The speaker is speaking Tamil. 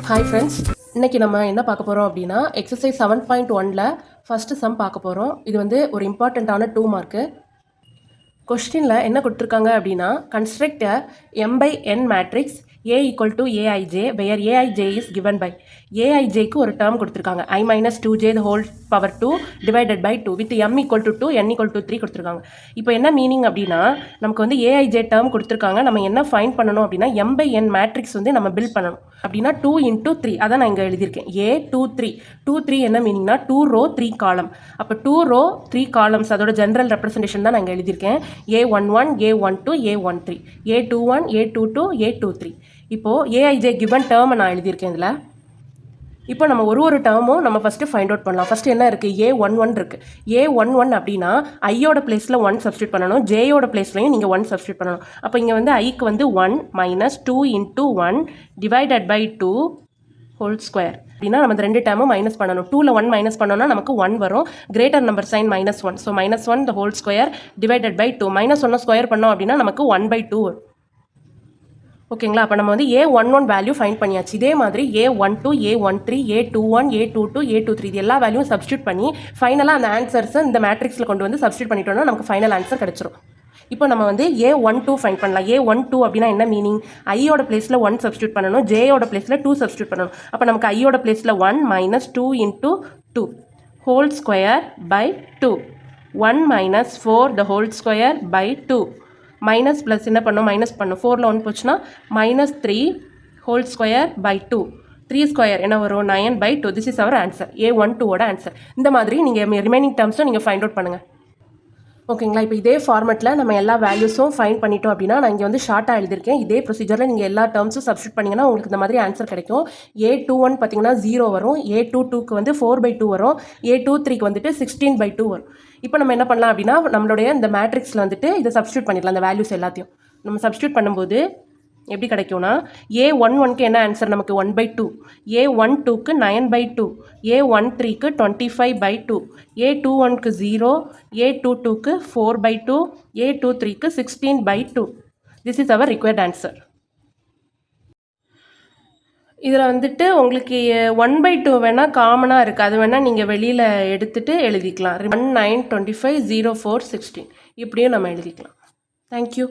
ஹாய் ஃப்ரெண்ட்ஸ், இன்றைக்கி நம்ம என்ன பார்க்க போகிறோம் அப்படின்னா எக்ஸசைஸ் 7.1ல் ஃபஸ்ட்டு சம் பார்க்க போகிறோம். இது வந்து ஒரு இம்பார்ட்டண்ட்டான 2 மார்க்கு. கொஸ்டினில் என்ன கொடுத்துருக்காங்க அப்படின்னா construct M/N matrix A equal to AIJ where AIJ is given by AIJக்கு ஒரு டேர்ம் கொடுத்துருக்காங்க I-2j the whole power 2 divided by 2 with M equal to 2 N equal to 3 கொடுத்துருக்காங்க. இப்போ என்ன மீனிங் அப்படின்னா நமக்கு வந்து AIJ டேர்ம் கொடுத்துருக்காங்க. நம்ம என்ன ஃபைண்ட் பண்ணணும் அப்படின்னா M/N மேட்ரிக்ஸ் வந்து நம்ம பில்ட் பண்ணணும். அப்படின்னா 2 into 3 அதான் நான் இங்கே எழுதியிருக்கேன். A23 என்ன மீனிங்னா 2 row 3 காலம். அப்போ 2 row 3 காலம்ஸ் அதோட ஜென்ரல் ரெப்ரசன்டேஷன் தான் நான் இங்கே எழுதியிருக்கேன். A11 A12 A13 A21 A22 A23. இப்போது ஏஐஜே கிவன் டேர்மை நான் எழுதியிருக்கேன் இதில். இப்போ நம்ம ஒரு டேர்மும் நம்ம ஃபஸ்ட்டு ஃபைண்ட் அவுட் பண்ணலாம். ஃபஸ்ட்டு என்ன இருக்குது, A11 இருக்குது. A11 அப்படின்னா ஐயோட பிளேஸில் 1 சப்ஸ்டியூட் பண்ணணும், ஜேயோட பிளேஸ்லையும் நீங்கள் 1 சப்ஸ்டியூட் பண்ணணும். அப்போ இங்கே வந்து ஐக்கு வந்து 1 minus 2 into 1 divided by 2 whole square. அப்படின்னா நம்ம இந்த 2 டேர்மும் மைனஸ் பண்ணணும். 2ல் 1 மைனஸ் பண்ணோன்னா நமக்கு 1 வரும். Greater number sign -1. So -1 the whole square divided by 2. -1 square பண்ணோம் அப்படின்னா நமக்கு 1/2 வரும். ஓகேங்களா? அப்போ நம்ம வந்து A11 வேல்யூ ஃபைண்ட் பண்ணியாச்சு. இதே மாதிரி A12 A13 A21 A22 A23 இது எல்லா வேல்யூவும் சப்ஸ்டியூட் பண்ணி ஃபைனலாக அந்த ஆன்சர்ஸை இந்த மேட்ரிக்ஸில் கொண்டு வந்து சப்ஸ்டியூட் பண்ணிட்டோம்னா நமக்கு ஃபைனல் ஆன்சர் கிடச்சிரும். இப்போ நம்ம வந்து A12 ஃபைண்ட் பண்ணலாம். A12 அப்படின்னா என்ன மீனிங், ஐயோட பிளேஸில் 1 சப்ஸ்டியூட் பண்ணணும், ஜேயோட பிளேஸில் 2 சப்ஸ்டியூட் பண்ணணும். அப்போ நமக்கு ஐயோட பிளேஸில் 1 minus 2 into 2 whole square by 2 1 minus 4 the whole square by 2 minus plus என்ன பண்ணும், மைனஸ் பண்ணும். 4ல் 1 போச்சுன்னா -3 ஹோல் ஸ்கொயர் பை 2 3 ஸ்கொயர் என்ன வரும், 9/2. திஸ் இஸ் அவர் ஆன்சர், A12ஓட ஆன்சர். இந்த மாதிரி நீங்கள் ரிமைனிங் டேர்ம்ஸும் நீங்கள் ஃபைண்ட் அவுட் பண்ணுங்கள். ஓகேங்களா? இப்போ இதே ஃபார்மெட்டில் நம்ம எல்லா வேல்யூஸும் ஃபைண்ட் பண்ணிட்டோம் அப்படின்னா நான் இங்கே வந்து ஷார்ட்டாக எழுதியிருக்கேன். இதே ப்ரொசீஜரில் நீங்கள் எல்லா டேர்ம்ஸும் சப்ஸ்டியூட் பண்ணிங்கன்னா உங்களுக்கு இந்த மாதிரி ஆன்சர் கிடைக்கும். A21 பார்த்தீங்கன்னா 0 வரும், A22க்கு வந்து 4/2 வரும், A23க்கு வந்துட்டு 16/2 வரும். இப்போ நம்ம என்ன பண்ணலாம் அப்படின்னா நம்மளுடைய இந்த மேட்ரிக்ஸில் வந்துட்டு இதை சப்ஸ்டியூட் பண்ணிடலாம். அந்த வேல்யூஸ் எல்லாத்தையும் நம்ம சப்ஸ்டியூட் பண்ணும்போது எப்படி கிடைக்கும்னா A11க்கு என்ன ஆன்சர், நமக்கு 1/2, A12க்கு 9/2, A13க்கு 25/2, A21க்கு 0, A22க்கு 4/2, A23க்கு 16/2. This is our required answer. இதில் வந்துட்டு உங்களுக்கு 1/2 வேணால் காமனாக இருக்குது, அது வேணால் நீங்கள் வெளியில் எடுத்துகிட்டு எழுதிக்கலாம். 19 25 04 16 இப்படியும் நம்ம எழுதிக்கலாம். தேங்க்யூ.